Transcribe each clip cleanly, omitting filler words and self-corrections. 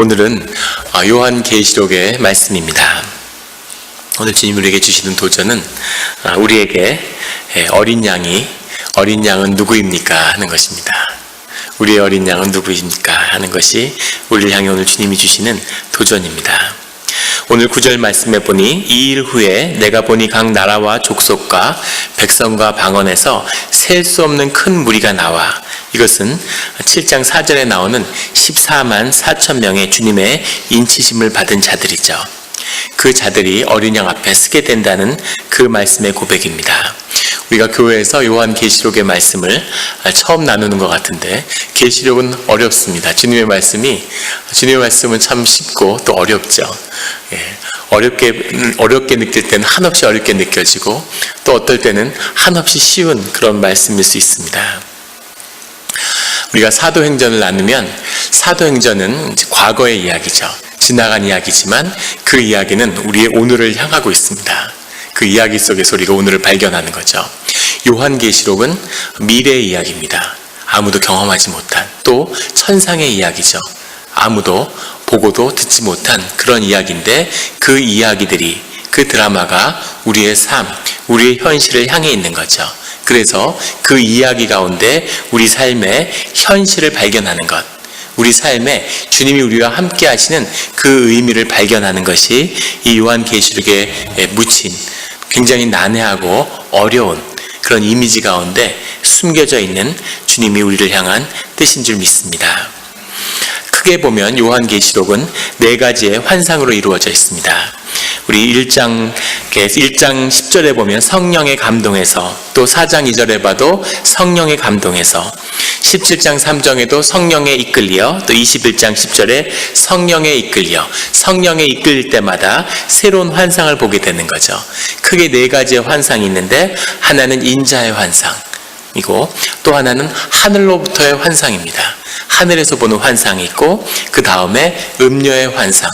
오늘은 요한계시록의 말씀입니다. 오늘 주님 우리에게 주시는 도전은 우리에게 어린 양은 누구입니까? 하는 것입니다. 우리의 어린 양은 누구입니까? 하는 것이 우리를 향해 오늘 주님이 주시는 도전입니다. 오늘 9절 말씀에 보니 이 일 후에 내가 보니 각 나라와 족속과 백성과 방언에서 셀 수 없는 큰 무리가 나와, 이것은 7장 4절에 나오는 14만 4천 명의 주님의 인치심을 받은 자들이죠. 그 자들이 어린 양 앞에 서게 된다는 그 말씀의 고백입니다. 우리가 교회에서 요한계시록의 말씀을 처음 나누는 것 같은데, 계시록은 어렵습니다. 주님의 말씀은 참 쉽고 또 어렵죠. 어렵게 느낄 때는 한없이 어렵게 느껴지고, 또 어떨 때는 한없이 쉬운 그런 말씀일 수 있습니다. 우리가 사도행전을 나누면, 사도행전은 과거의 이야기죠. 지나간 이야기지만 그 이야기는 우리의 오늘을 향하고 있습니다. 그 이야기 속에서 우리가 오늘을 발견하는 거죠. 요한계시록은 미래의 이야기입니다. 아무도 경험하지 못한, 또 천상의 이야기죠. 아무도 보고도 듣지 못한 그런 이야기인데, 그 이야기들이, 그 드라마가 우리의 삶, 우리의 현실을 향해 있는 거죠. 그래서 그 이야기 가운데 우리 삶의 현실을 발견하는 것, 우리 삶에 주님이 우리와 함께 하시는 그 의미를 발견하는 것이 이 요한계시록에 묻힌 굉장히 난해하고 어려운 그런 이미지 가운데 숨겨져 있는 주님이 우리를 향한 뜻인 줄 믿습니다. 크게 보면 요한계시록은 4가지의 환상으로 이루어져 있습니다. 우리 1장 10절에 보면 성령의 감동에서, 또 4장 2절에 봐도 성령의 감동에서, 17장 3절에도 성령에 이끌려, 또 21장 10절에 성령에 이끌려, 성령에 이끌릴 때마다 새로운 환상을 보게 되는 거죠. 크게 4가지의 환상이 있는데, 하나는 인자의 환상이고, 또 하나는 하늘로부터의 환상입니다. 하늘에서 보는 환상이 있고, 그 다음에 음녀의 환상,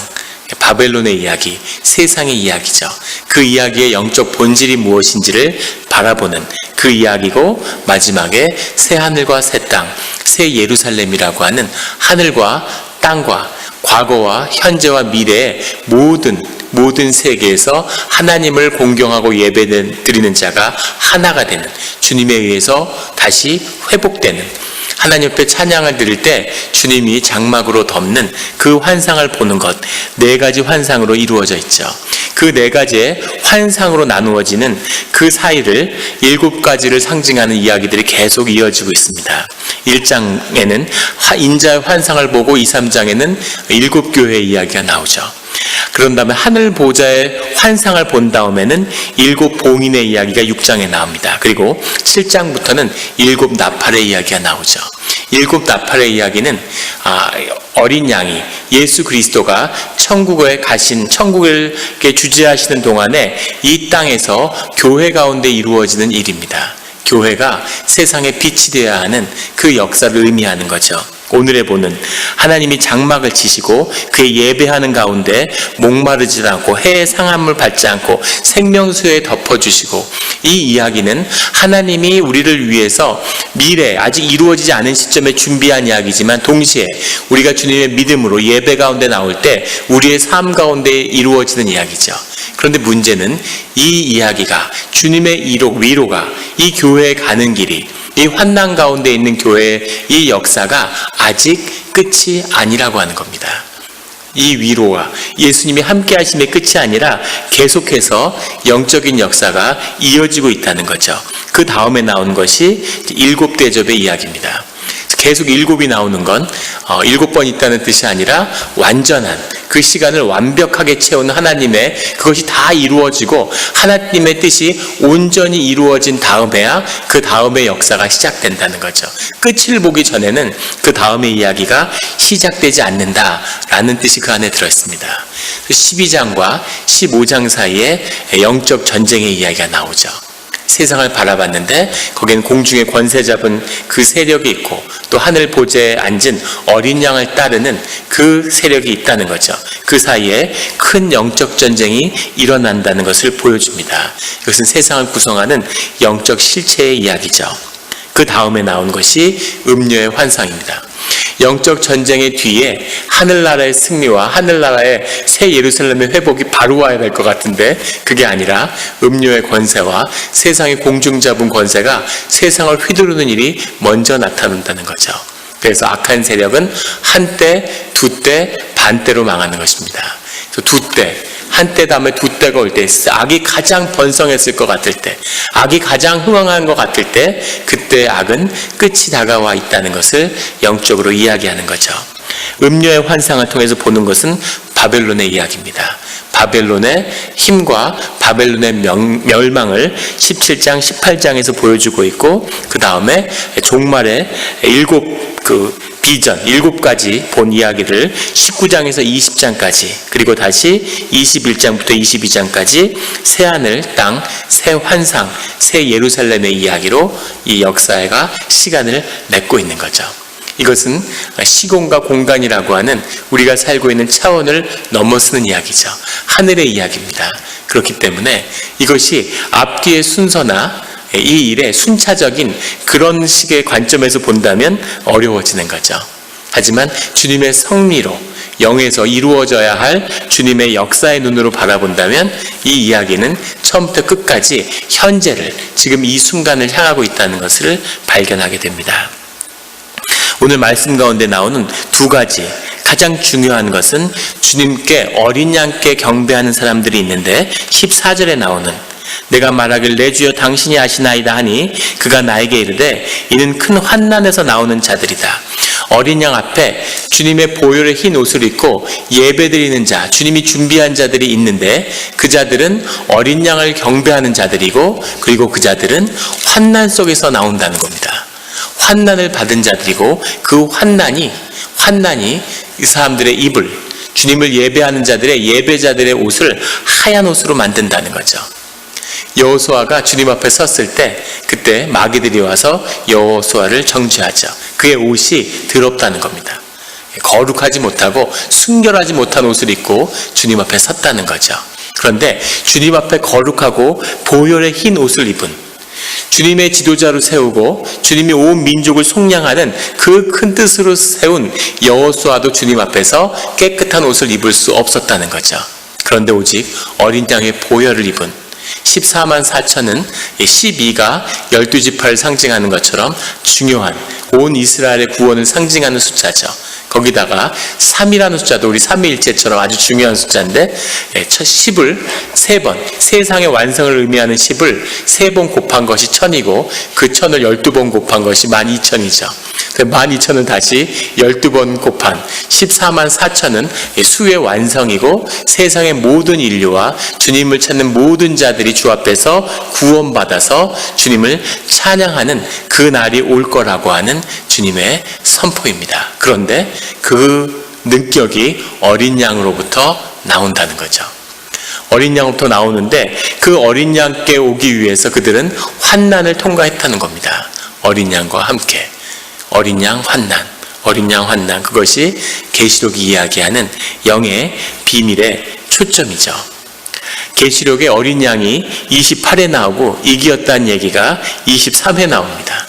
바벨론의 이야기, 세상의 이야기죠. 그 이야기의 영적 본질이 무엇인지를 바라보는 그 이야기고, 마지막에 새 하늘과 새 땅, 새 예루살렘이라고 하는 하늘과 땅과 과거와 현재와 미래의 모든 세계에서 하나님을 공경하고 예배드리는 자가 하나가 되는, 주님에 의해서 다시 회복되는, 하나님 앞에 찬양을 드릴 때 주님이 장막으로 덮는 그 환상을 보는 것, 4가지 환상으로 이루어져 있죠. 그 4가지의 환상으로 나누어지는 그 사이를 7가지를 상징하는 이야기들이 계속 이어지고 있습니다. 1장에는 인자의 환상을 보고 2, 3장에는 7교회의 이야기가 나오죠. 그런 다음에 하늘 보좌의 환상을 본 다음에는 7 봉인의 이야기가 6장에 나옵니다. 그리고 7장부터는 7 나팔의 이야기가 나오죠. 7 나팔의 이야기는 어린 양이, 예수 그리스도가 천국에 가신, 천국을 주재하시는 동안에 이 땅에서 교회 가운데 이루어지는 일입니다. 교회가 세상의 빛이 되어야 하는 그 역사를 의미하는 거죠. 오늘에 보는 하나님이 장막을 치시고 그의 예배하는 가운데 목마르지 않고 해의 상함을 받지 않고 생명수에 덮어주시고, 이 이야기는 하나님이 우리를 위해서 미래, 아직 이루어지지 않은 시점에 준비한 이야기지만, 동시에 우리가 주님의 믿음으로 예배 가운데 나올 때 우리의 삶 가운데 이루어지는 이야기죠. 그런데 문제는 이 이야기가, 주님의 위로가 이 교회에 가는 길이, 이 환난 가운데 있는 교회의 이 역사가 아직 끝이 아니라고 하는 겁니다. 이 위로와 예수님이 함께 하심의 끝이 아니라 계속해서 영적인 역사가 이어지고 있다는 거죠. 그 다음에 나온 것이 7 대접의 이야기입니다. 계속 7이 나오는 건 7번 있다는 뜻이 아니라 완전한, 그 시간을 완벽하게 채우는 하나님의, 그것이 다 이루어지고 하나님의 뜻이 온전히 이루어진 다음에야 그 다음의 역사가 시작된다는 거죠. 끝을 보기 전에는 그 다음의 이야기가 시작되지 않는다라는 뜻이 그 안에 들어있습니다. 12장과 15장 사이에 영적 전쟁의 이야기가 나오죠. 세상을 바라봤는데 거기는 공중에 권세 잡은 그 세력이 있고, 또 하늘 보좌에 앉은 어린 양을 따르는 그 세력이 있다는 거죠. 그 사이에 큰 영적 전쟁이 일어난다는 것을 보여줍니다. 이것은 세상을 구성하는 영적 실체의 이야기죠. 그 다음에 나온 것이 음녀의 환상입니다. 영적 전쟁의 뒤에 하늘나라의 승리와 하늘나라의 새 예루살렘의 회복이 바로 와야 될 것 같은데 그게 아니라 음료의 권세와 세상의 공중잡은 권세가 세상을 휘두르는 일이 먼저 나타난다는 거죠. 그래서 악한 세력은 한때, 두때, 반때로 망하는 것입니다. 두 때, 한때 다음에 두 때가 올 때, 악이 가장 번성했을 것 같을 때, 악이 가장 흥황한 것 같을 때, 그때 악은 끝이 다가와 있다는 것을 영적으로 이야기하는 거죠. 음료의 환상을 통해서 보는 것은 바벨론의 이야기입니다. 바벨론의 힘과 바벨론의 멸망을 17장, 18장에서 보여주고 있고, 그 다음에 종말의 7가지 본 이야기를 19장에서 20장까지, 그리고 다시 21장부터 22장까지 새하늘, 땅, 새 환상, 새 예루살렘의 이야기로 이 역사가 시간을 맺고 있는 거죠. 이것은 시공과 공간이라고 하는 우리가 살고 있는 차원을 넘어서는 이야기죠. 하늘의 이야기입니다. 그렇기 때문에 이것이 앞뒤의 순서나 이 일의 순차적인 그런 식의 관점에서 본다면 어려워지는 거죠. 하지만 주님의 성리로 영에서 이루어져야 할 주님의 역사의 눈으로 바라본다면 이 이야기는 처음부터 끝까지 현재를, 지금 이 순간을 향하고 있다는 것을 발견하게 됩니다. 오늘 말씀 가운데 나오는 두 가지 가장 중요한 것은 주님께 어린 양께 경배하는 사람들이 있는데 14절에 나오는 내가 말하길 내 주여 당신이 아시나이다 하니 그가 나에게 이르되 이는 큰 환난에서 나오는 자들이다. 어린 양 앞에 주님의 보혈의 흰 옷을 입고 예배드리는 자, 주님이 준비한 자들이 있는데 그 자들은 어린 양을 경배하는 자들이고, 그리고 그 자들은 환난 속에서 나온다는 겁니다. 환난을 받은 자들이고, 그 환난이 이 사람들의 입을, 주님을 예배하는 자들의 예배자들의 옷을 하얀 옷으로 만든다는 거죠. 여호수아가 주님 앞에 섰을 때 그때 마귀들이 와서 여호수아를 정죄하죠. 그의 옷이 더럽다는 겁니다. 거룩하지 못하고 순결하지 못한 옷을 입고 주님 앞에 섰다는 거죠. 그런데 주님 앞에 거룩하고 보혈의 흰 옷을 입은, 주님의 지도자로 세우고 주님이 온 민족을 속량하는 그 큰 뜻으로 세운 여호수아도 주님 앞에서 깨끗한 옷을 입을 수 없었다는 거죠. 그런데 오직 어린 양의 보혈을 입은 14만 4천은 12가 12지파를 상징하는 것처럼 중요한 온 이스라엘의 구원을 상징하는 숫자죠. 거기다가 3이라는 숫자도 우리 삼위일체처럼 아주 중요한 숫자인데 10을 3번, 세상의 완성을 의미하는 10을 3번 곱한 것이 1000이고 그 1000을 12번 곱한 것이 12000이죠. 12000은 다시 12번 곱한 14만 4천은 수의 완성이고 세상의 모든 인류와 주님을 찾는 모든 자들이 주 앞에서 구원받아서 주님을 찬양하는 그 날이 올 거라고 하는 주님의 선포입니다. 그런데 그 능격이 어린 양으로부터 나온다는 거죠. 어린 양으로부터 나오는데 그 어린 양께 오기 위해서 그들은 환난을 통과했다는 겁니다. 어린 양과 함께. 어린 양 환난, 어린 양 환난, 그것이 계시록이 이야기하는 영의 비밀의 초점이죠. 계시록의 어린 양이 28회 나오고 이기었다는 얘기가 23회 나옵니다.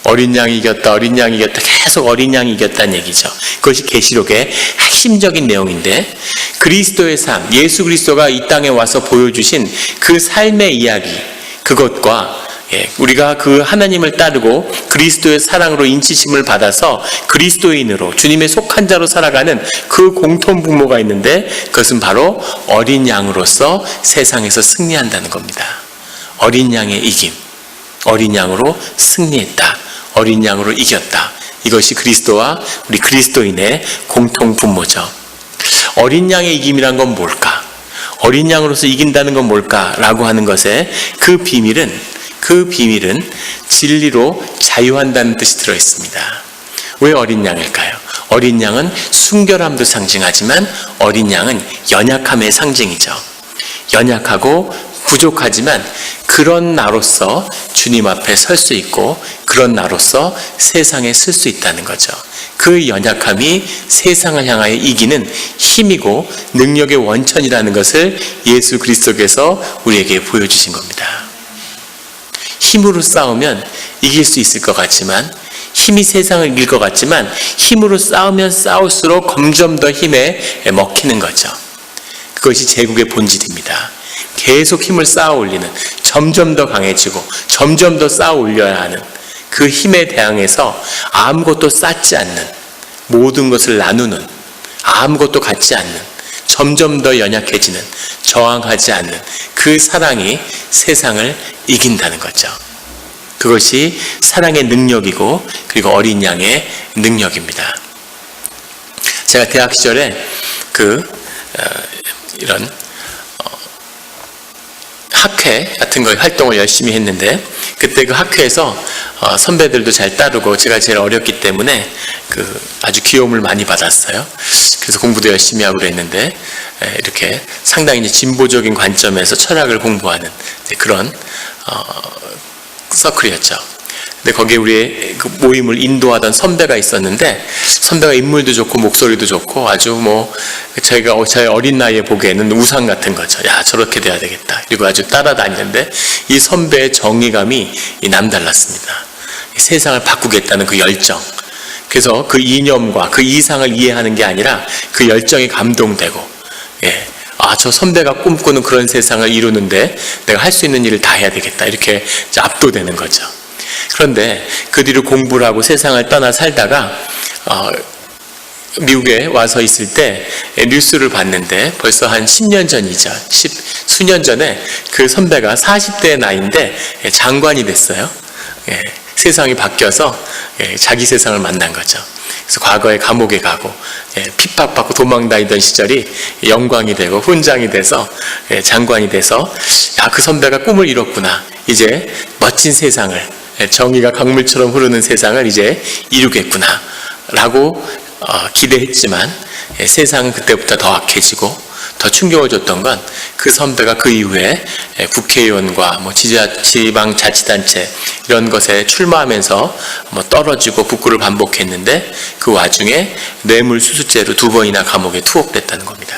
어린 양이 이겼다, 어린 양이 이겼다, 계속 어린 양이 이겼다는 얘기죠. 그것이 계시록의 핵심적인 내용인데, 그리스도의 삶, 예수 그리스도가 이 땅에 와서 보여주신 그 삶의 이야기, 그것과 우리가 그 하나님을 따르고 그리스도의 사랑으로 인치심을 받아서 그리스도인으로 주님의 속한 자로 살아가는 그 공통분모가 있는데, 그것은 바로 어린 양으로서 세상에서 승리한다는 겁니다. 어린 양의 이김, 어린 양으로 승리했다, 어린 양으로 이겼다. 이것이 그리스도와 우리 그리스도인의 공통분모죠. 어린 양의 이김이란 건 뭘까? 어린 양으로서 이긴다는 건 뭘까라고 하는 것에 그 비밀은 진리로 자유한다는 뜻이 들어있습니다. 왜 어린 양일까요? 어린 양은 순결함도 상징하지만 어린 양은 연약함의 상징이죠. 연약하고 부족하지만 그런 나로서 주님 앞에 설 수 있고 그런 나로서 세상에 쓸 수 있다는 거죠. 그 연약함이 세상을 향하여 이기는 힘이고 능력의 원천이라는 것을 예수 그리스도께서 우리에게 보여주신 겁니다. 힘으로 싸우면 이길 수 있을 것 같지만 힘이 세상을 이길 것 같지만 힘으로 싸우면 싸울수록 점점 더 힘에 먹히는 거죠. 그것이 제국의 본질입니다. 계속 힘을 쌓아 올리는, 점점 더 강해지고 점점 더 쌓아 올려야 하는 그 힘에 대항해서 아무것도 쌓지 않는, 모든 것을 나누는, 아무것도 갖지 않는, 점점 더 연약해지는, 저항하지 않는 그 사랑이 세상을 이긴다는 거죠. 그것이 사랑의 능력이고 그리고 어린 양의 능력입니다. 제가 대학 시절에 이런 학회 같은 거 활동을 열심히 했는데, 그때 그 학회에서 선배들도 잘 따르고 제가 제일 어렸기 때문에 아주 귀여움을 많이 받았어요. 그래서 공부도 열심히 하고 그랬는데, 이렇게 상당히 이제 진보적인 관점에서 철학을 공부하는 그런 서클이었죠. 근데 거기에 우리의 그 모임을 인도하던 선배가 있었는데, 선배가 인물도 좋고 목소리도 좋고 아주 저의 어린 나이에 보기에는 우상 같은 거죠. 야, 저렇게 돼야 되겠다. 그리고 아주 따라다니는데 이 선배의 정의감이 남달랐습니다. 세상을 바꾸겠다는 그 열정. 그래서 그 이념과 그 이상을 이해하는 게 아니라 그 열정에 감동되고, 저 선배가 꿈꾸는 그런 세상을 이루는데 내가 할 수 있는 일을 다 해야 되겠다. 이렇게 압도되는 거죠. 그런데 그 뒤로 공부를 하고 세상을 떠나 살다가 미국에 와서 있을 때 뉴스를 봤는데, 벌써 한 10년 전이죠. 수년 전에 그 선배가 40대 나이인데 장관이 됐어요. 세상이 바뀌어서 자기 세상을 만난 거죠. 그래서 과거에 감옥에 가고 핍박받고 도망다니던 시절이 영광이 되고 훈장이 돼서 장관이 돼서, 그 선배가 꿈을 이뤘구나. 이제 멋진 세상을, 정의가 강물처럼 흐르는 세상을 이제 이루겠구나 라고 기대했지만, 세상은 그때부터 더 악해지고 더 충격을 줬던 건 그 선배가 그 이후에 국회의원과 지방자치단체 이런 것에 출마하면서 떨어지고 북구를 반복했는데, 그 와중에 뇌물수수죄로 2번이나 감옥에 투옥됐다는 겁니다.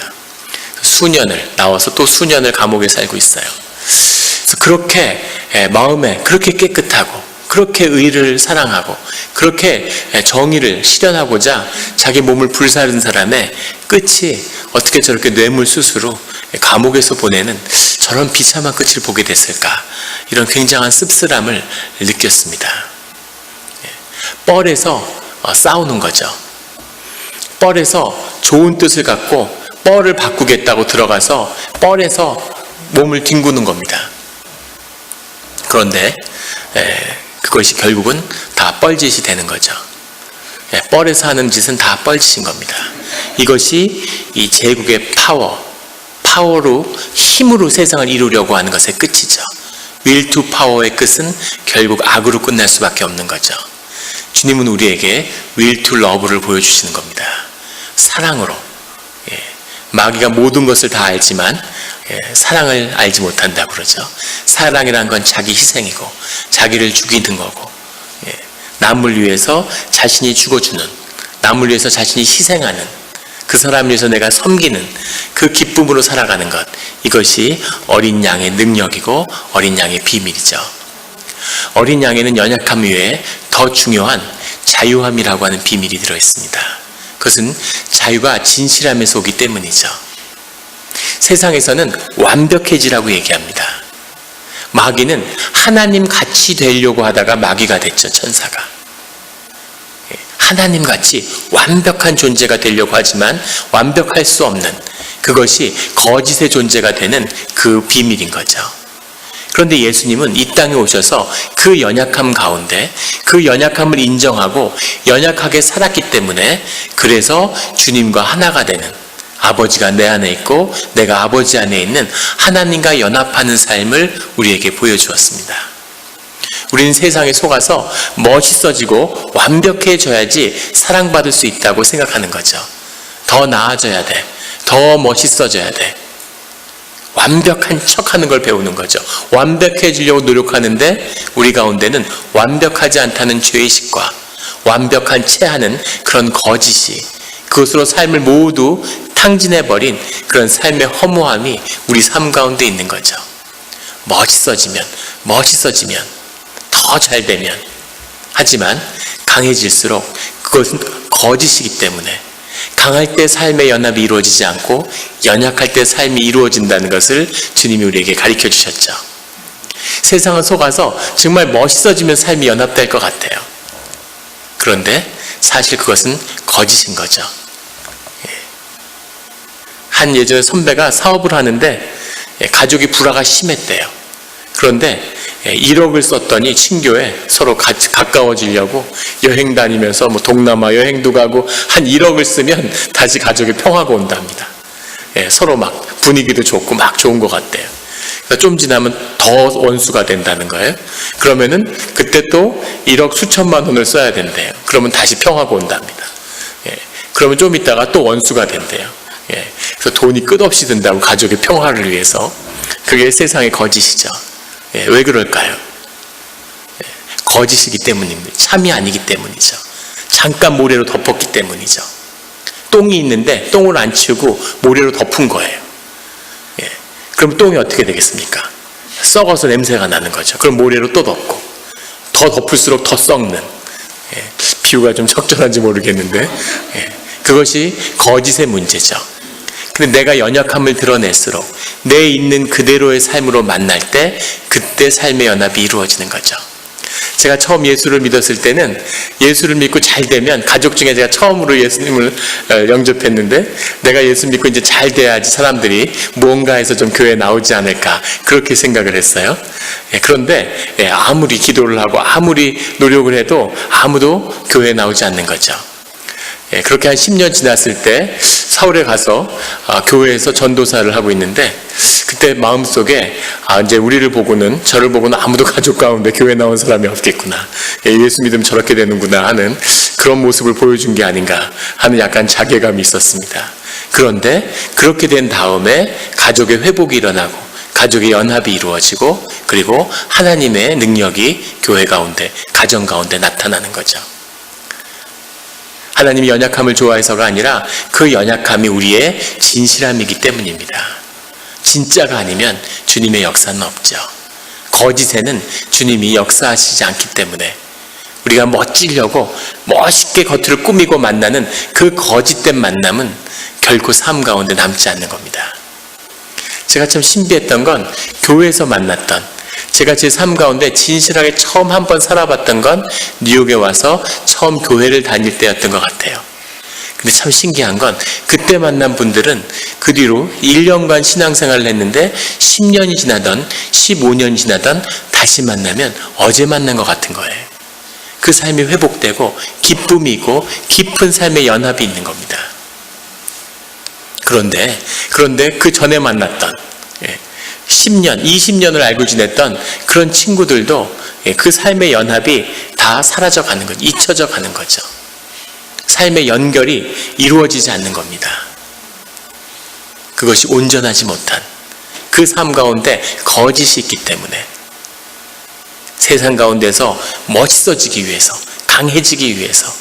수년을 나와서 또 수년을 감옥에 살고 있어요. 그래서 그렇게 마음에 그렇게 깨끗하고, 그렇게 의를 사랑하고, 그렇게 정의를 실현하고자 자기 몸을 불사른 사람의 끝이 어떻게 저렇게 뇌물수수로 감옥에서 보내는 저런 비참한 끝을 보게 됐을까, 이런 굉장한 씁쓸함을 느꼈습니다. 뻘에서 싸우는 거죠. 뻘에서 좋은 뜻을 갖고 뻘을 바꾸겠다고 들어가서 뻘에서 몸을 뒹구는 겁니다. 그런데 그것이 결국은 다 뻘짓이 되는 거죠. 뻘에서 하는 짓은 다 뻘짓인 겁니다. 이것이 이 제국의 파워로, 힘으로 세상을 이루려고 하는 것의 끝이죠. will to power의 끝은 결국 악으로 끝날 수밖에 없는 거죠. 주님은 우리에게 will to love를 보여주시는 겁니다. 사랑으로. 마귀가 모든 것을 다 알지만 사랑을 알지 못한다고 그러죠. 사랑이란 건 자기 희생이고 자기를 죽이는 거고, 남을 위해서 자신이 죽어주는, 남을 위해서 자신이 희생하는, 그 사람을 위해서 내가 섬기는 그 기쁨으로 살아가는 것, 이것이 어린 양의 능력이고 어린 양의 비밀이죠. 어린 양에는 연약함 위에 더 중요한 자유함이라고 하는 비밀이 들어있습니다. 그것은 자유가 진실함에서 오기 때문이죠. 세상에서는 완벽해지라고 얘기합니다. 마귀는 하나님 같이 되려고 하다가 마귀가 됐죠. 천사가 하나님 같이 완벽한 존재가 되려고 하지만 완벽할 수 없는, 그것이 거짓의 존재가 되는 그 비밀인 거죠. 그런데 예수님은 이 땅에 오셔서 그 연약함 가운데 그 연약함을 인정하고 연약하게 살았기 때문에, 그래서 주님과 하나가 되는, 아버지가 내 안에 있고 내가 아버지 안에 있는 하나님과 연합하는 삶을 우리에게 보여주었습니다. 우리는 세상에 속아서 멋있어지고 완벽해져야지 사랑받을 수 있다고 생각하는 거죠. 더 나아져야 돼. 더 멋있어져야 돼. 완벽한 척하는 걸 배우는 거죠. 완벽해지려고 노력하는데 우리 가운데는 완벽하지 않다는 죄의식과 완벽한 체하는 그런 거짓이, 그것으로 삶을 모두 탕진해버린 그런 삶의 허무함이 우리 삶 가운데 있는 거죠. 멋있어지면 더 잘 되면, 하지만 강해질수록 그것은 거짓이기 때문에 강할 때 삶의 연합이 이루어지지 않고 연약할 때 삶이 이루어진다는 것을 주님이 우리에게 가르쳐 주셨죠. 세상은 속아서 정말 멋있어지면 삶이 연합될 것 같아요. 그런데 사실 그것은 거짓인 거죠. 한 예전에 선배가 사업을 하는데 가족이 불화가 심했대요. 그런데 1억을 썼더니 친교에 서로 같이 가까워지려고 여행 다니면서 뭐 동남아 여행도 가고 한 1억을 쓰면 다시 가족의 평화가 온답니다. 서로 막 분위기도 좋고 막 좋은 것 같대요. 그러니까 좀 지나면 더 원수가 된다는 거예요. 그러면은 그때 또 1억 수천만 원을 써야 된대요. 그러면 다시 평화가 온답니다. 그러면 좀 있다가 또 원수가 된대요. 그래서 돈이 끝없이 든다고 가족의 평화를 위해서. 그게 세상의 거짓이죠. 왜 그럴까요? 거짓이기 때문입니다. 참이 아니기 때문이죠. 잠깐 모래로 덮었기 때문이죠. 똥이 있는데 똥을 안 치우고 모래로 덮은 거예요. 그럼 똥이 어떻게 되겠습니까? 썩어서 냄새가 나는 거죠. 그럼 모래로 또 덮고 더 덮을수록 더 썩는, 비유가 좀 적절한지 모르겠는데 그것이 거짓의 문제죠. 근데 내가 연약함을 드러낼수록 내 있는 그대로의 삶으로 만날 때 그때 삶의 연합이 이루어지는 거죠. 제가 처음 예수를 믿었을 때는 예수를 믿고 잘 되면, 가족 중에 제가 처음으로 예수님을 영접했는데 내가 예수 믿고 이제 잘 돼야지 사람들이 무언가에서 좀 교회에 나오지 않을까 그렇게 생각을 했어요. 그런데 아무리 기도를 하고 아무리 노력을 해도 아무도 교회에 나오지 않는 거죠. 그렇게 한 10년 지났을 때 서울에 가서 교회에서 전도사를 하고 있는데 그때 마음속에 이제 우리를 보고는, 저를 보고는 아무도 가족 가운데 교회 나온 사람이 없겠구나, 예수 믿으면 저렇게 되는구나 하는 그런 모습을 보여준 게 아닌가 하는 약간 자괴감이 있었습니다. 그런데 그렇게 된 다음에 가족의 회복이 일어나고 가족의 연합이 이루어지고 그리고 하나님의 능력이 교회 가운데, 가정 가운데 나타나는 거죠. 하나님이 연약함을 좋아해서가 아니라 그 연약함이 우리의 진실함이기 때문입니다. 진짜가 아니면 주님의 역사는 없죠. 거짓에는 주님이 역사하시지 않기 때문에 우리가 멋지려고 멋있게 겉을 꾸미고 만나는 그 거짓된 만남은 결코 삶 가운데 남지 않는 겁니다. 제가 참 신비했던 건 교회에서 만났던, 제가 제 삶 가운데 진실하게 처음 한번 살아봤던 건 뉴욕에 와서 처음 교회를 다닐 때였던 것 같아요. 근데 참 신기한 건 그때 만난 분들은 그 뒤로 1년간 신앙생활을 했는데 10년이 지나던 15년이 지나던 다시 만나면 어제 만난 것 같은 거예요. 그 삶이 회복되고 기쁨이 있고 깊은 삶의 연합이 있는 겁니다. 그런데 그 전에 만났던 10년, 20년을 알고 지냈던 그런 친구들도 그 삶의 연합이 다 사라져 가는 거죠. 잊혀져 가는 거죠. 삶의 연결이 이루어지지 않는 겁니다. 그것이 온전하지 못한 그 삶 가운데 거짓이 있기 때문에 세상 가운데서 멋있어지기 위해서, 강해지기 위해서,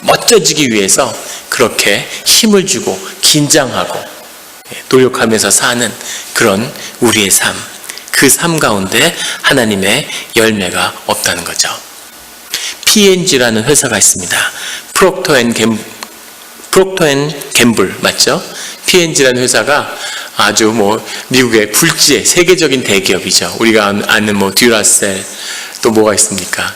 멋져지기 위해서 그렇게 힘을 주고 긴장하고 노력하면서 사는 그런 우리의 삶, 그 삶 가운데 하나님의 열매가 없다는 거죠. P&G라는 회사가 있습니다. 프록터 앤 갬블 맞죠? P&G라는 회사가 아주 미국의 굴지의 세계적인 대기업이죠. 우리가 아는 듀라셀, 또 뭐가 있습니까?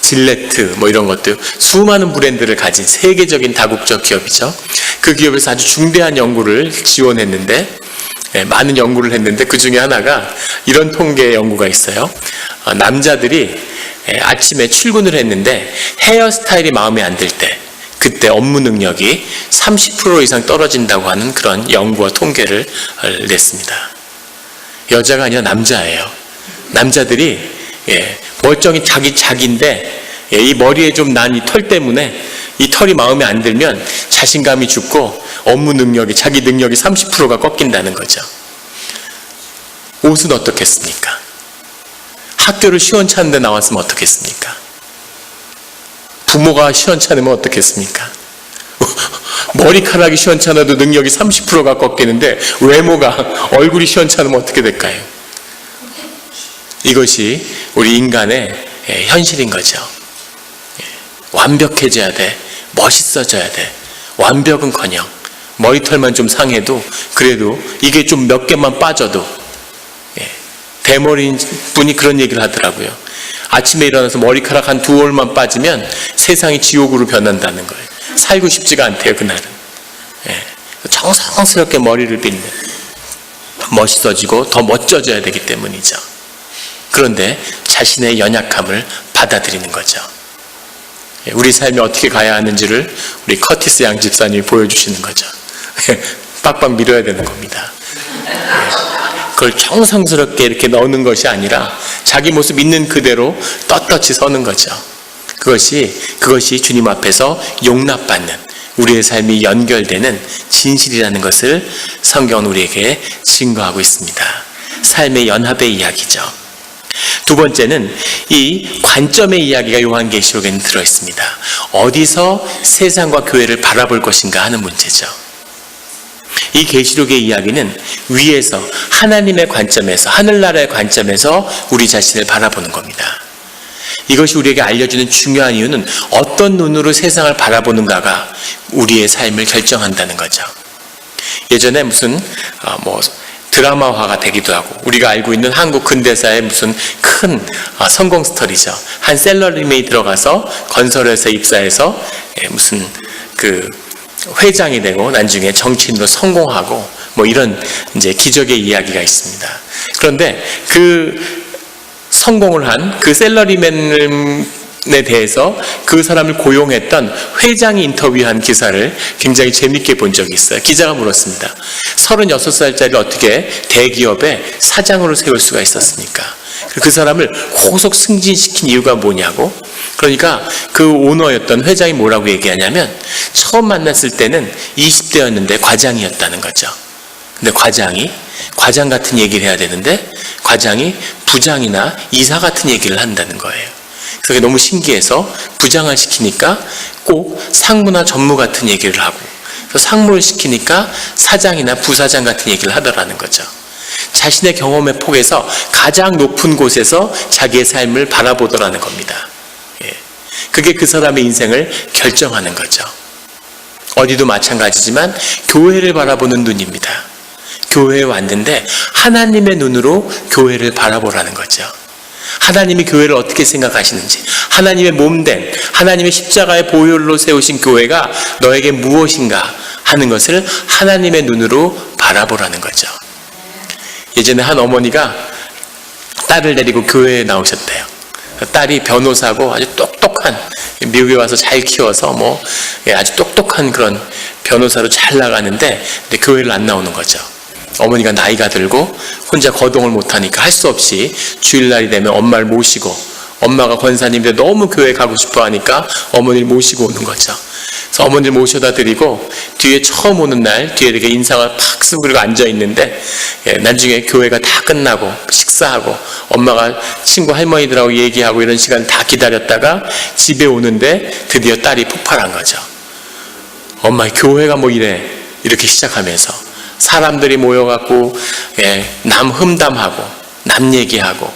질레트 이런 것들, 수많은 브랜드를 가진 세계적인 다국적 기업이죠. 그 기업에서 아주 중대한 연구를 지원했는데, 많은 연구를 했는데 그 중에 하나가 이런 통계 연구가 있어요. 남자들이 아침에 출근을 했는데 헤어스타일이 마음에 안 들 때, 그때 업무 능력이 30% 이상 떨어진다고 하는 그런 연구와 통계를 냈습니다. 여자가 아니라 남자예요. 남자들이 멀쩡히 자기인데 이 머리에 좀 난 이 털 때문에 이 털이 마음에 안 들면 자신감이 죽고 업무 능력이, 자기 능력이 30%가 꺾인다는 거죠. 옷은 어떻겠습니까? 학교를 시원찮은데 나왔으면 어떻겠습니까? 부모가 시원찮으면 어떻겠습니까? 머리카락이 시원찮아도 능력이 30%가 꺾이는데 외모가, 얼굴이 시원찮으면 어떻게 될까요? 이것이 우리 인간의 현실인 거죠. 완벽해져야 돼. 멋있어져야 돼. 완벽은커녕 머리털만 좀 상해도 그래도 이게 좀 몇 개만 빠져도 대머리인 분이 그런 얘기를 하더라고요. 아침에 일어나서 머리카락 한 2올만 빠지면 세상이 지옥으로 변한다는 거예요. 살고 싶지가 않대요, 그날은. 정성스럽게 머리를 빗는, 멋있어지고 더 멋져져야 되기 때문이죠. 그런데 자신의 연약함을 받아들이는 거죠. 우리 삶이 어떻게 가야 하는지를 우리 커티스 양 집사님이 보여주시는 거죠. 빡빡 밀어야 되는 겁니다. 그걸 정성스럽게 이렇게 넣는 것이 아니라 자기 모습 있는 그대로 떳떳이 서는 거죠. 그것이 주님 앞에서 용납받는, 우리의 삶이 연결되는 진실이라는 것을 성경은 우리에게 증거하고 있습니다. 삶의 연합의 이야기죠. 두 번째는 이 관점의 이야기가 요한계시록에는 들어있습니다. 어디서 세상과 교회를 바라볼 것인가 하는 문제죠. 이 계시록의 이야기는 위에서 하나님의 관점에서, 하늘나라의 관점에서 우리 자신을 바라보는 겁니다. 이것이 우리에게 알려주는 중요한 이유는 어떤 눈으로 세상을 바라보는가가 우리의 삶을 결정한다는 거죠. 예전에 무슨 드라마화가 되기도 하고, 우리가 알고 있는 한국 근대사의 무슨 큰 성공 스토리죠. 한 셀러리맨이 들어가서 건설회사 입사해서 무슨 회장이 되고 나중에 정치인으로 성공하고 이런 이제 기적의 이야기가 있습니다. 그런데 그 성공을 한 그 셀러리맨에 대해서 그 사람을 고용했던 회장이 인터뷰한 기사를 굉장히 재밌게 본 적이 있어요. 기자가 물었습니다. 36살짜리 어떻게 대기업의 사장으로 세울 수가 있었습니까? 그 사람을 고속 승진시킨 이유가 뭐냐고. 그러니까 그 오너였던 회장이 뭐라고 얘기하냐면, 처음 만났을 때는 20대였는데 과장이었다는 거죠. 근데 과장 같은 얘기를 해야 되는데 과장이 부장이나 이사 같은 얘기를 한다는 거예요. 그게 너무 신기해서 부장을 시키니까 꼭 상무나 전무 같은 얘기를 하고, 상무를 시키니까 사장이나 부사장 같은 얘기를 하더라는 거죠. 자신의 경험의 폭에서 가장 높은 곳에서 자기의 삶을 바라보더라는 겁니다. 그게 그 사람의 인생을 결정하는 거죠. 어디도 마찬가지지만 교회를 바라보는 눈입니다. 교회에 왔는데 하나님의 눈으로 교회를 바라보라는 거죠. 하나님이 교회를 어떻게 생각하시는지, 하나님의 몸된, 하나님의 십자가의 보혈로 세우신 교회가 너에게 무엇인가 하는 것을 하나님의 눈으로 바라보라는 거죠. 예전에 한 어머니가 딸을 데리고 교회에 나오셨대요. 딸이 변호사고 아주 똑똑한, 미국에 와서 잘 키워서 아주 똑똑한 그런 변호사로 잘 나가는데, 근데 교회를 안 나오는 거죠. 어머니가 나이가 들고 혼자 거동을 못하니까 할 수 없이 주일날이 되면 엄마를 모시고, 엄마가 권사님인데 너무 교회 가고 싶어 하니까 어머니를 모시고 오는 거죠. 그래서 어머니를 모셔다 드리고 뒤에 처음 오는 날 뒤에 이렇게 인상을 팍 쓰고 그리고 앉아 있는데, 나중에 교회가 다 끝나고 식사하고 엄마가 친구 할머니들하고 얘기하고 이런 시간 다 기다렸다가 집에 오는데 드디어 딸이 폭발한 거죠. 엄마, 교회가 이래, 이렇게 시작하면서 사람들이 모여갖고 남 흠담하고 남 얘기하고,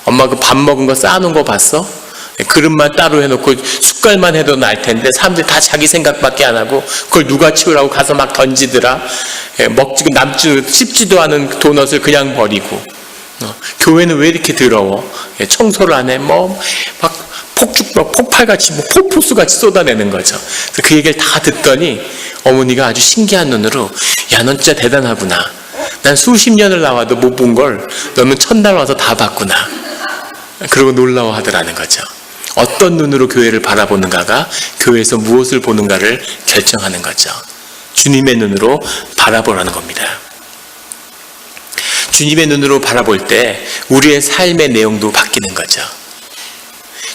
엄마 그 밥 먹은 거 쌓아놓은 거 봤어? 그릇만 따로 해놓고 숟갈만 해도 날 텐데 사람들이 다 자기 생각밖에 안 하고 그걸 누가 치우라고 가서 막 던지더라. 먹지도 남지도 씹지도 않은 도넛을 그냥 버리고, 교회는 왜 이렇게 더러워? 청소를 안 해? 막 폭발같이 폭포수같이 쏟아내는 거죠. 그래서 그 얘기를 다 듣더니 어머니가 아주 신기한 눈으로, 야, 넌 진짜 대단하구나. 난 수십 년을 나와도 못 본 걸 너는 첫날 와서 다 봤구나. 그러고 놀라워하더라는 거죠. 어떤 눈으로 교회를 바라보는가가 교회에서 무엇을 보는가를 결정하는 거죠. 주님의 눈으로 바라보라는 겁니다. 주님의 눈으로 바라볼 때 우리의 삶의 내용도 바뀌는 거죠.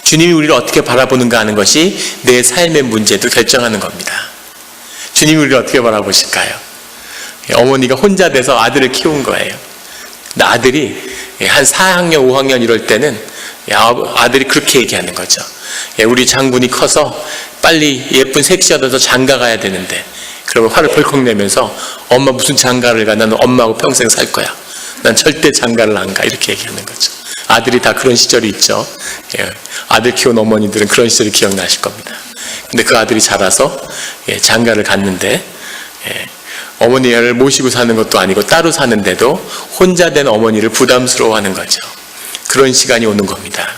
주님이 우리를 어떻게 바라보는가 하는 것이 내 삶의 문제도 결정하는 겁니다. 주님이 우리를 어떻게 바라보실까요? 어머니가 혼자 돼서 아들을 키운 거예요. 근데 아들이 한 4학년, 5학년 이럴 때는 아들이 그렇게 얘기하는 거죠. 우리 장군이 커서 빨리 예쁜 섹시 얻어서 장가 가야 되는데, 그러면 화를 벌컥 내면서, 엄마 무슨 장가를 가? 나는 엄마하고 평생 살 거야. 난 절대 장가를 안 가. 이렇게 얘기하는 거죠. 아들이 다 그런 시절이 있죠. 아들 키운 어머니들은 그런 시절이 기억나실 겁니다. 근데 그 아들이 자라서 장가를 갔는데 어머니를 모시고 사는 것도 아니고 따로 사는데도 혼자 된 어머니를 부담스러워하는 거죠. 그런 시간이 오는 겁니다.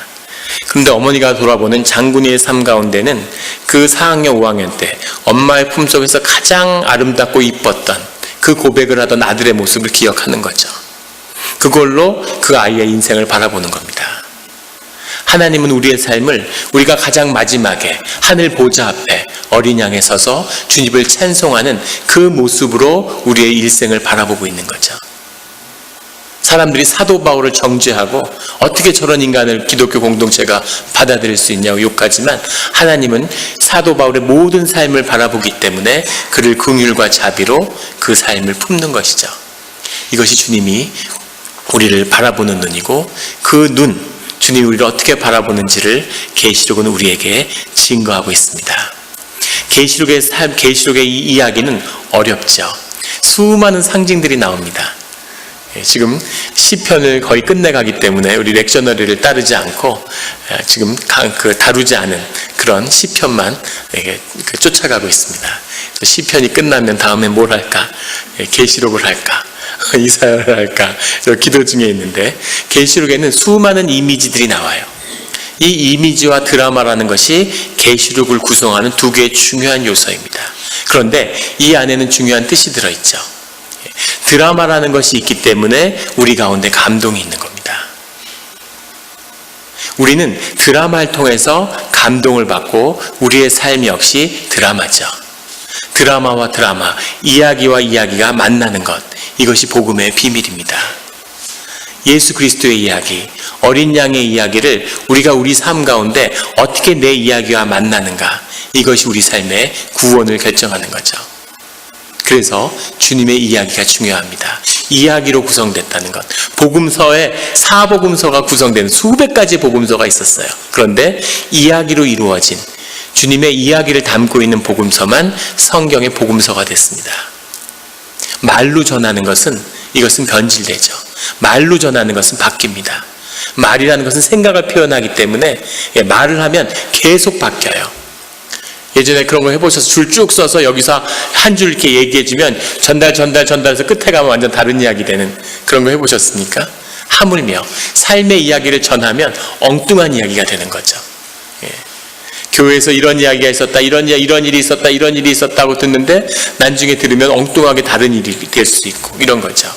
그런데 어머니가 돌아보는 장군이의 삶 가운데는 그 4학년 5학년 때 엄마의 품속에서 가장 아름답고 이뻤던 그 고백을 하던 아들의 모습을 기억하는 거죠. 그걸로 그 아이의 인생을 바라보는 겁니다. 하나님은 우리의 삶을 우리가 가장 마지막에 하늘 보좌 앞에 어린 양에 서서 주님을 찬송하는 그 모습으로 우리의 일생을 바라보고 있는 거죠. 사람들이 사도 바울을 정죄하고 어떻게 저런 인간을 기독교 공동체가 받아들일 수 있냐고 욕하지만 하나님은 사도 바울의 모든 삶을 바라보기 때문에 그를 긍휼과 자비로 그 삶을 품는 것이죠. 이것이 주님이 우리를 바라보는 눈이고 그 눈, 주님이 우리를 어떻게 바라보는지를 계시록은 우리에게 증거하고 있습니다. 계시록의 이 이야기는 어렵죠. 수많은 상징들이 나옵니다. 지금 시편을 거의 끝내가기 때문에 우리 렉셔너리를 따르지 않고 지금 다루지 않은 그런 시편만 쫓아가고 있습니다. 시편이 끝나면 다음에 뭘 할까? 계시록을 할까? 이사야를 할까? 기도 중에 있는데 계시록에는 수많은 이미지들이 나와요. 이 이미지와 드라마라는 것이 계시록을 구성하는 두 개의 중요한 요소입니다. 그런데 이 안에는 중요한 뜻이 들어있죠. 드라마라는 것이 있기 때문에 우리 가운데 감동이 있는 겁니다. 우리는 드라마를 통해서 감동을 받고 우리의 삶 역시 드라마죠. 드라마와 드라마, 이야기와 이야기가 만나는 것, 이것이 복음의 비밀입니다. 예수 그리스도의 이야기, 어린 양의 이야기를 우리가 우리 삶 가운데 어떻게 내 이야기와 만나는가, 이것이 우리 삶의 구원을 결정하는 거죠. 그래서 주님의 이야기가 중요합니다. 이야기로 구성됐다는 것. 복음서에 4복음서가 구성되는 수백 가지 복음서가 있었어요. 그런데 이야기로 이루어진 주님의 이야기를 담고 있는 복음서만 성경의 복음서가 됐습니다. 말로 전하는 것은 이것은 변질되죠. 말로 전하는 것은 바뀝니다. 말이라는 것은 생각을 표현하기 때문에 말을 하면 계속 바뀌어요. 예전에 그런 거 해보셔서 줄 쭉 써서 여기서 한 줄 이렇게 얘기해주면 전달해서 끝에 가면 완전 다른 이야기 되는 그런 거 해보셨습니까? 하물며 삶의 이야기를 전하면 엉뚱한 이야기가 되는 거죠. 교회에서 이런 이야기가 있었다, 이런 일이 있었다, 이런 일이 있었다고 듣는데 나중에 들으면 엉뚱하게 다른 일이 될 수 있고 이런 거죠.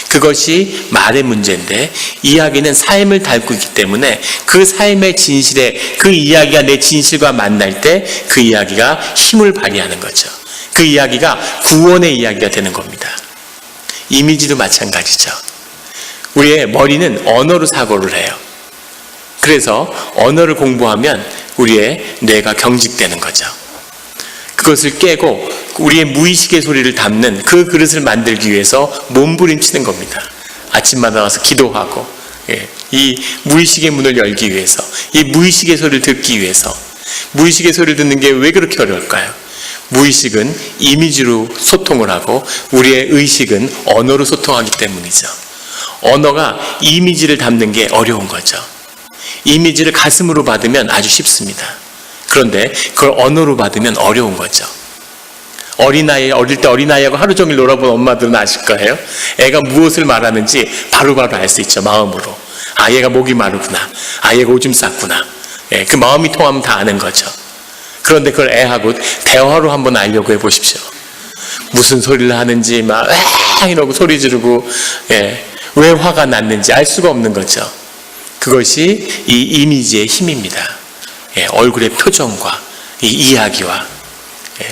그것이 말의 문제인데 이야기는 삶을 담고 있기 때문에 그 삶의 진실에 그 이야기가 내 진실과 만날 때 그 이야기가 힘을 발휘하는 거죠. 그 이야기가 구원의 이야기가 되는 겁니다. 이미지도 마찬가지죠. 우리의 머리는 언어로 사고를 해요. 그래서 언어를 공부하면 우리의 뇌가 경직되는 거죠. 그것을 깨고 우리의 무의식의 소리를 담는 그 그릇을 만들기 위해서 몸부림치는 겁니다. 아침마다 와서 기도하고 이 무의식의 문을 열기 위해서, 이 무의식의 소리를 듣기 위해서. 무의식의 소리를 듣는 게 왜 그렇게 어려울까요? 무의식은 이미지로 소통을 하고 우리의 의식은 언어로 소통하기 때문이죠. 언어가 이미지를 담는 게 어려운 거죠. 이미지를 가슴으로 받으면 아주 쉽습니다. 그런데 그걸 언어로 받으면 어려운 거죠. 어릴 때 어린아이하고 하루 종일 놀아본 엄마들은 아실 거예요. 애가 무엇을 말하는지 바로바로 알 수 있죠. 마음으로. 아, 얘가 목이 마르구나. 아, 얘가 오줌 쌌구나. 그 마음이 통하면 다 아는 거죠. 그런데 그걸 애하고 대화로 한번 알려고 해보십시오. 무슨 소리를 하는지 막 이러고 소리 지르고 왜 화가 났는지 알 수가 없는 거죠. 그것이 이 이미지의 힘입니다. 얼굴의 표정과 이 이야기와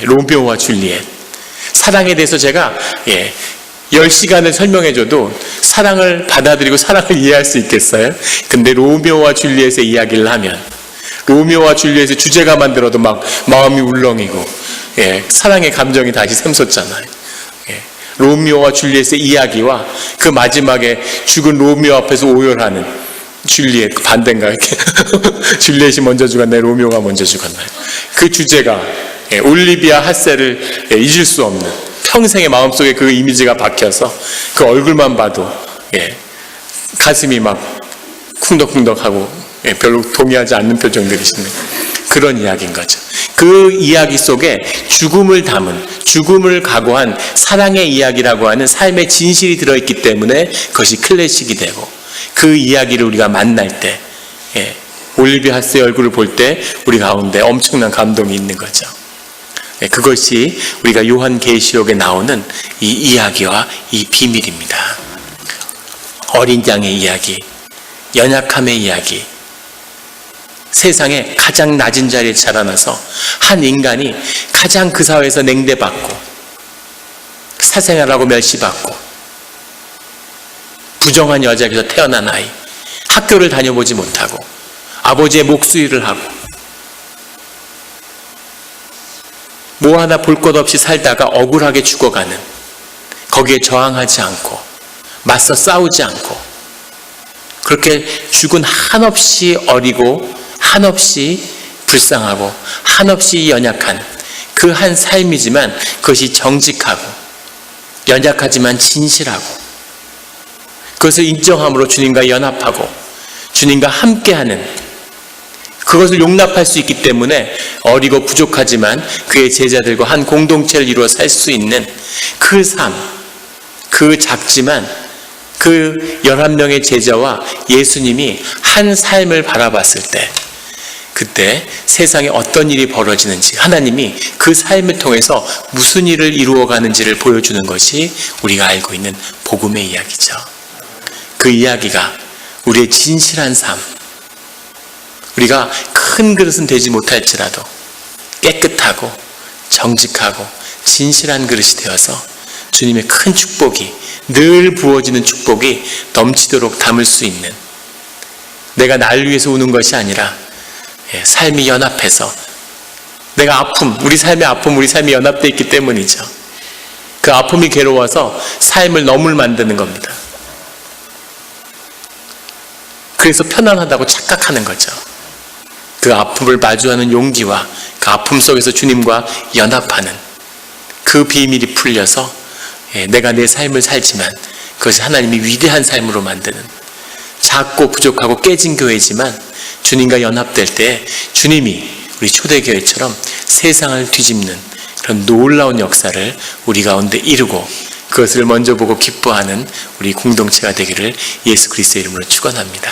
로미오와 줄리엣. 사랑에 대해서 제가 10시간을 설명해줘도 사랑을 받아들이고 사랑을 이해할 수 있겠어요? 근데 로미오와 줄리엣의 이야기를 하면 로미오와 줄리엣의 주제가 만들어도 막 마음이 울렁이고 사랑의 감정이 다시 샘솟잖아요. 로미오와 줄리엣의 이야기와 그 마지막에 죽은 로미오 앞에서 오열하는 줄리엣, 반대인가 이렇게 줄리엣이 먼저 죽었나요? 로미오가 먼저 죽었나요? 그 주제가 올리비아 하셀을 잊을 수 없는 평생의 마음속에 그 이미지가 박혀서 그 얼굴만 봐도 가슴이 막 쿵덕쿵덕하고 별로 동의하지 않는 표정들이시네요. 그런 이야기인 거죠. 그 이야기 속에 죽음을 담은, 죽음을 각오한 사랑의 이야기라고 하는 삶의 진실이 들어있기 때문에 그것이 클래식이 되고, 그 이야기를 우리가 만날 때, 올리비아 하스의 얼굴을 볼 때 우리 가운데 엄청난 감동이 있는 거죠. 그것이 우리가 요한계시록에 나오는 이 이야기와 이 비밀입니다. 어린 양의 이야기, 연약함의 이야기, 세상에 가장 낮은 자리에 자라나서 한 인간이 가장 그 사회에서 냉대받고 사생활하고 멸시받고 부정한 여자에서 태어난 아이, 학교를 다녀보지 못하고 아버지의 목수일을 하고 뭐 하나 볼 것 없이 살다가 억울하게 죽어가는, 거기에 저항하지 않고 맞서 싸우지 않고 그렇게 죽은 한없이 어리고 한없이 불쌍하고 한없이 연약한 그 한 삶이지만 그것이 정직하고 연약하지만 진실하고, 그것을 인정함으로 주님과 연합하고 주님과 함께하는, 그것을 용납할 수 있기 때문에 어리고 부족하지만 그의 제자들과 한 공동체를 이루어 살 수 있는 그 삶, 그 작지만 그 11명의 제자와 예수님이 한 삶을 바라봤을 때, 그때 세상에 어떤 일이 벌어지는지, 하나님이 그 삶을 통해서 무슨 일을 이루어가는지를 보여주는 것이 우리가 알고 있는 복음의 이야기죠. 그 이야기가 우리의 진실한 삶, 우리가 큰 그릇은 되지 못할지라도 깨끗하고 정직하고 진실한 그릇이 되어서 주님의 큰 축복이, 늘 부어지는 축복이 넘치도록 담을 수 있는, 내가 날 위해서 우는 것이 아니라 삶이 연합해서, 내가 아픔, 우리 삶의 아픔, 우리 삶이 연합되어 있기 때문이죠. 그 아픔이 괴로워서 삶을 너물 만드는 겁니다. 그래서 편안하다고 착각하는 거죠. 그 아픔을 마주하는 용기와 그 아픔 속에서 주님과 연합하는 그 비밀이 풀려서 내가 내 삶을 살지만 그것이 하나님이 위대한 삶으로 만드는, 작고 부족하고 깨진 교회지만 주님과 연합될 때 주님이 우리 초대교회처럼 세상을 뒤집는 그런 놀라운 역사를 우리 가운데 이루고 그것을 먼저 보고 기뻐하는 우리 공동체가 되기를 예수 그리스도의 이름으로 축원합니다.